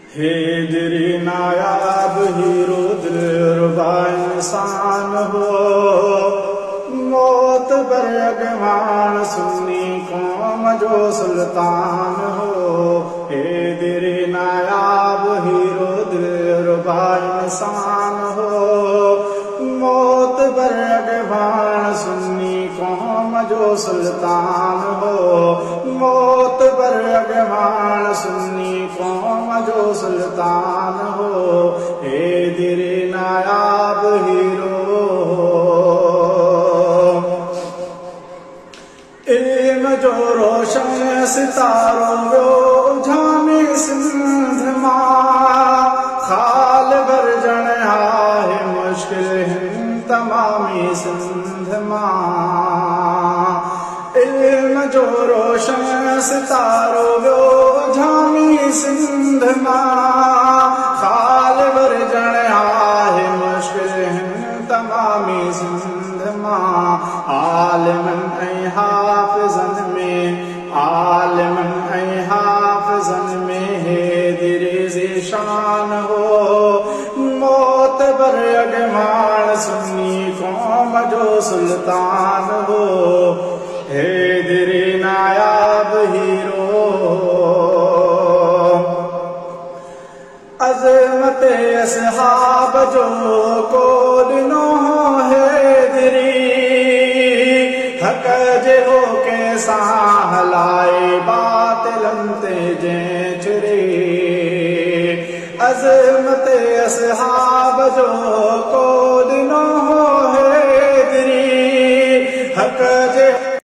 हैदरी नायाब hero दिलरुबा इंसान हो, मौत पर अगवान सुन्नी कौम जो सुल्तान हो। हैदरी नायाब हीरो दिलरुबा इंसान हो, मौत पर अगवान सुन्नी कौम जो सुल्तान हो। मौत पर अगवान सुन्नी कौम जो सुल्तान हो। हैदरी नायाब हीरो इल्म जो रोशन सितारों वो झामी सिंध मां, खाल भर जण आहे मुश्किल हिन तमामी सिंध मां। इल्म जो रोशन सितारों वो झामी सिंध मां, खाल भर जण आहे मुश्किल हिन तमामी सिंध मां। आलिमन ऐं हाफ़िज़न में, आलिमन ऐं हाफ़िज़न में हैदरी ज़ीशान हो। मौत पर अगवान सुन्नी कौम जो सुल्तान हो। हैदरी नायाब हीरो अज़मत असहाब जो को ॾिनो हैदरी, हक़ जे होके सां हलाए बातिलन ते जंहिं छिरे। अज़मत असहाब जो को ॾिनो